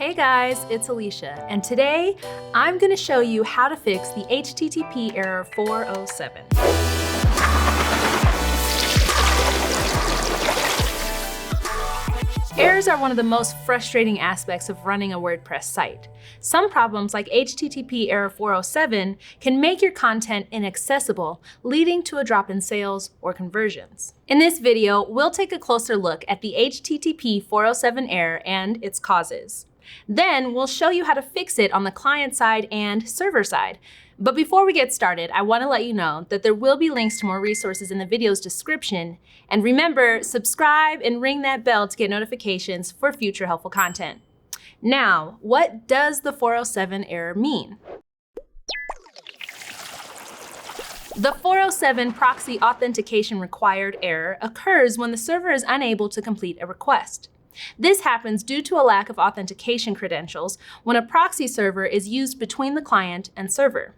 Hey guys, it's Alicia, and today I'm going to show you how to fix the HTTP error 407. Errors are one of the most frustrating aspects of running a WordPress site. Some problems, like HTTP error 407, can make your content inaccessible, leading to a drop in sales or conversions. In this video, we'll take a closer look at the HTTP 407 error and its causes. Then we'll show you how to fix it on the client side and server side. But before we get started, I want to let you know that there will be links to more resources in the video's description. And remember, subscribe and ring that bell to get notifications for future helpful content. Now, what does the 407 error mean? The 407 proxy authentication required error occurs when the server is unable to complete a request. This happens due to a lack of authentication credentials when a proxy server is used between the client and server.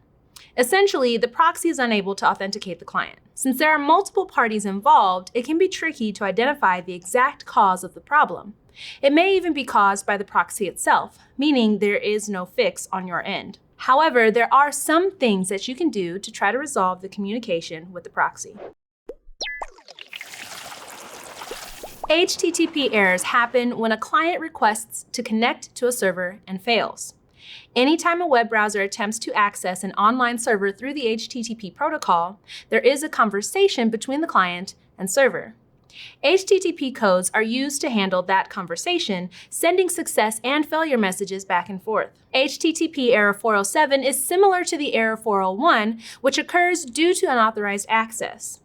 Essentially, the proxy is unable to authenticate the client. Since there are multiple parties involved, it can be tricky to identify the exact cause of the problem. It may even be caused by the proxy itself, meaning there is no fix on your end. However, there are some things that you can do to try to resolve the communication with the proxy. HTTP errors happen when a client requests to connect to a server and fails. Anytime a web browser attempts to access an online server through the HTTP protocol, there is a conversation between the client and server. HTTP codes are used to handle that conversation, sending success and failure messages back and forth. HTTP error 407 is similar to the error 401, which occurs due to unauthorized access.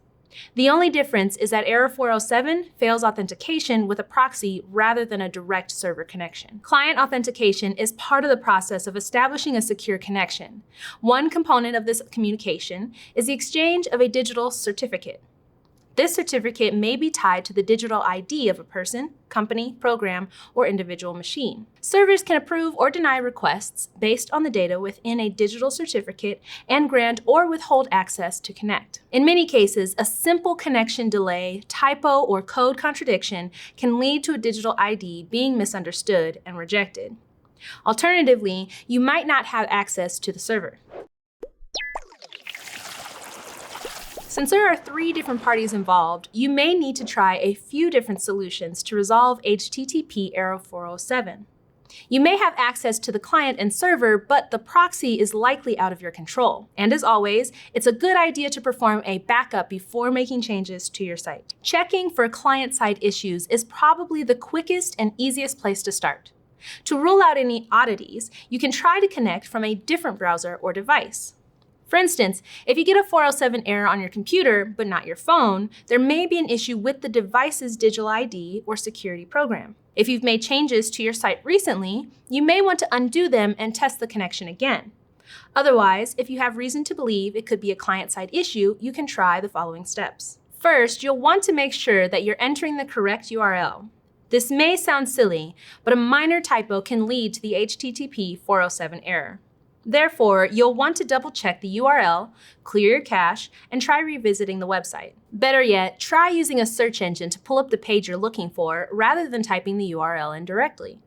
The only difference is that error 407 fails authentication with a proxy rather than a direct server connection. Client authentication is part of the process of establishing a secure connection. One component of this communication is the exchange of a digital certificate. This certificate may be tied to the digital ID of a person, company, program, or individual machine. Servers can approve or deny requests based on the data within a digital certificate and grant or withhold access to connect. In many cases, a simple connection delay, typo, or code contradiction can lead to a digital ID being misunderstood and rejected. Alternatively, you might not have access to the server. Since there are 3 different parties involved, you may need to try a few different solutions to resolve HTTP error 407. You may have access to the client and server, but the proxy is likely out of your control. And as always, it's a good idea to perform a backup before making changes to your site. Checking for client-side issues is probably the quickest and easiest place to start. To rule out any oddities, you can try to connect from a different browser or device. For instance, if you get a 407 error on your computer, but not your phone, there may be an issue with the device's digital ID or security program. If you've made changes to your site recently, you may want to undo them and test the connection again. Otherwise, if you have reason to believe it could be a client-side issue, you can try the following steps. First, you'll want to make sure that you're entering the correct URL. This may sound silly, but a minor typo can lead to the HTTP 407 error. Therefore, you'll want to double-check the URL, clear your cache, and try revisiting the website. Better yet, try using a search engine to pull up the page you're looking for rather than typing the URL in directly.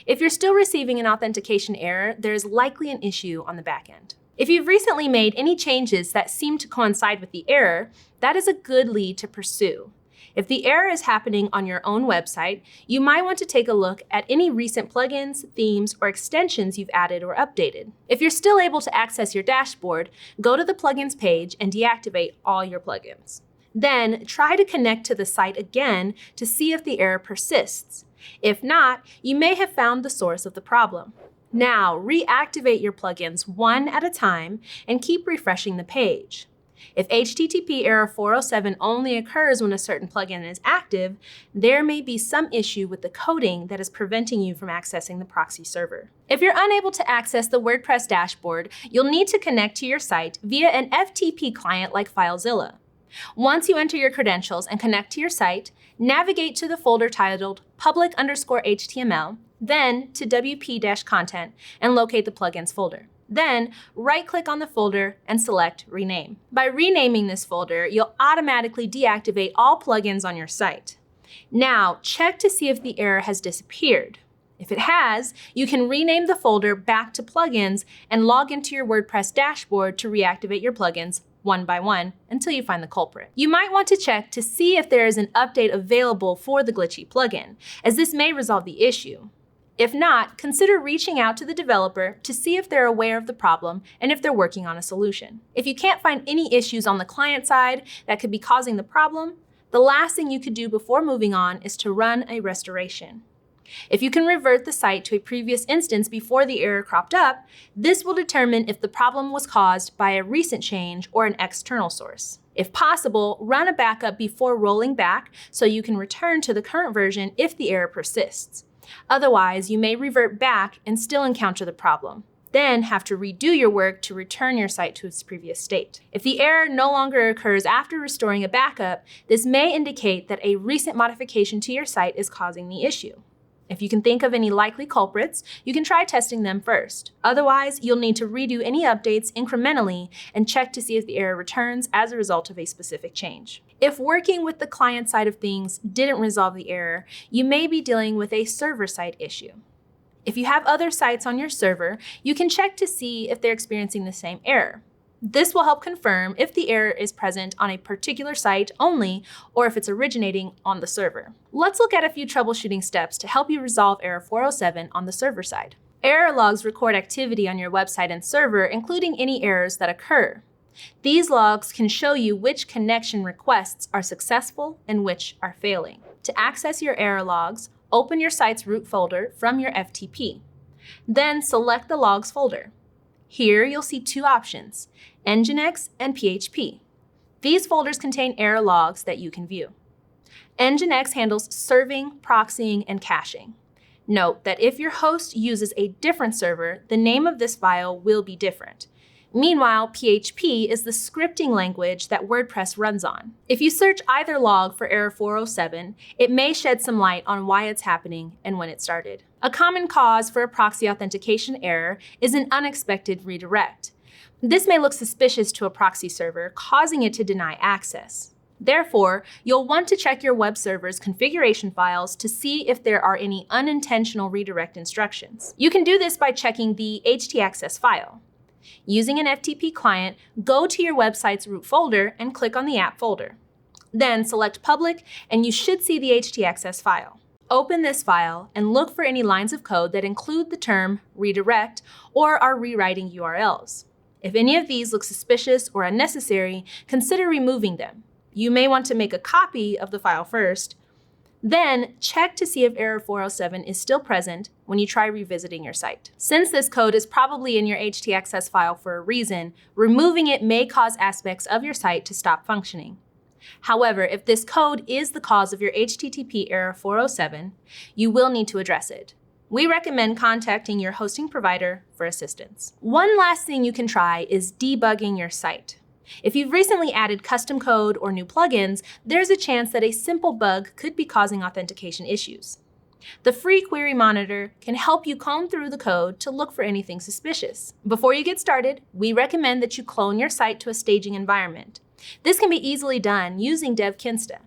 If you're still receiving an authentication error, there is likely an issue on the back end. If you've recently made any changes that seem to coincide with the error, that is a good lead to pursue. If the error is happening on your own website, you might want to take a look at any recent plugins, themes, or extensions you've added or updated. If you're still able to access your dashboard, go to the plugins page and deactivate all your plugins. Then try to connect to the site again to see if the error persists. If not, you may have found the source of the problem. Now, reactivate your plugins one at a time and keep refreshing the page. If HTTP error 407 only occurs when a certain plugin is active, there may be some issue with the coding that is preventing you from accessing the proxy server. If you're unable to access the WordPress dashboard, you'll need to connect to your site via an FTP client like FileZilla. Once you enter your credentials and connect to your site, navigate to the folder titled public_HTML, then to WP-content and locate the plugins folder. Then, right-click on the folder and select Rename. By renaming this folder, you'll automatically deactivate all plugins on your site. Now, check to see if the error has disappeared. If it has, you can rename the folder back to plugins and log into your WordPress dashboard to reactivate your plugins one by one until you find the culprit. You might want to check to see if there is an update available for the glitchy plugin, as this may resolve the issue. If not, consider reaching out to the developer to see if they're aware of the problem and if they're working on a solution. If you can't find any issues on the client side that could be causing the problem, the last thing you could do before moving on is to run a restoration. If you can revert the site to a previous instance before the error cropped up, this will determine if the problem was caused by a recent change or an external source. If possible, run a backup before rolling back so you can return to the current version if the error persists. Otherwise, you may revert back and still encounter the problem, then have to redo your work to return your site to its previous state. If the error no longer occurs after restoring a backup, this may indicate that a recent modification to your site is causing the issue. If you can think of any likely culprits, you can try testing them first. Otherwise, you'll need to redo any updates incrementally and check to see if the error returns as a result of a specific change. If working with the client side of things didn't resolve the error, you may be dealing with a server-side issue. If you have other sites on your server, you can check to see if they're experiencing the same error. This will help confirm if the error is present on a particular site only or if it's originating on the server. Let's look at a few troubleshooting steps to help you resolve error 407 on the server side. Error logs record activity on your website and server, including any errors that occur. These logs can show you which connection requests are successful and which are failing. To access your error logs, open your site's root folder from your FTP. Then select the logs folder. Here you'll see two options, Nginx and PHP. These folders contain error logs that you can view. Nginx handles serving, proxying, and caching. Note that if your host uses a different server, the name of this file will be different. Meanwhile, PHP is the scripting language that WordPress runs on. If you search either log for error 407, it may shed some light on why it's happening and when it started. A common cause for a proxy authentication error is an unexpected redirect. This may look suspicious to a proxy server, causing it to deny access. Therefore, you'll want to check your web server's configuration files to see if there are any unintentional redirect instructions. You can do this by checking the htaccess file. Using an FTP client, go to your website's root folder and click on the app folder. Then select public and you should see the htaccess file. Open this file and look for any lines of code that include the term redirect or are rewriting URLs. If any of these look suspicious or unnecessary, consider removing them. You may want to make a copy of the file first. Then check to see if error 407 is still present when you try revisiting your site. Since this code is probably in your htaccess file for a reason, removing it may cause aspects of your site to stop functioning. However, if this code is the cause of your HTTP error 407, you will need to address it. We recommend contacting your hosting provider for assistance. One last thing you can try is debugging your site. If you've recently added custom code or new plugins, there's a chance that a simple bug could be causing authentication issues. The free Query Monitor can help you comb through the code to look for anything suspicious. Before you get started, we recommend that you clone your site to a staging environment. This can be easily done using devkinsta.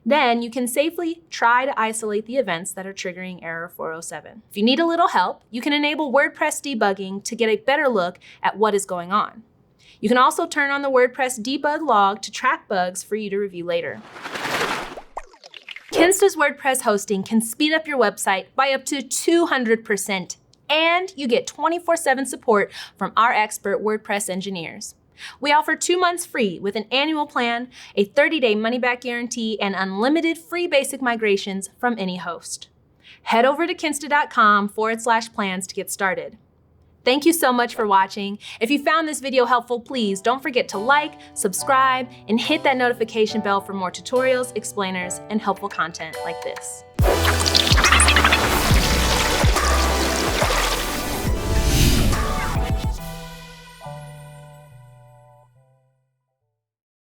Then you can safely try to isolate the events that are triggering error 407. If you need a little help, you can enable WordPress debugging to get a better look at what is going on. You can also turn on the WordPress debug log to track bugs for you to review later. Kinsta's WordPress hosting can speed up your website by up to 200%, and you get 24/7 support from our expert WordPress engineers. We offer 2 months free with an annual plan, a 30-day money-back guarantee, and unlimited free basic migrations from any host. Head over to kinsta.com/plans to get started. Thank you so much for watching. If you found this video helpful, please don't forget to like, subscribe, and hit that notification bell for more tutorials, explainers, and helpful content like this.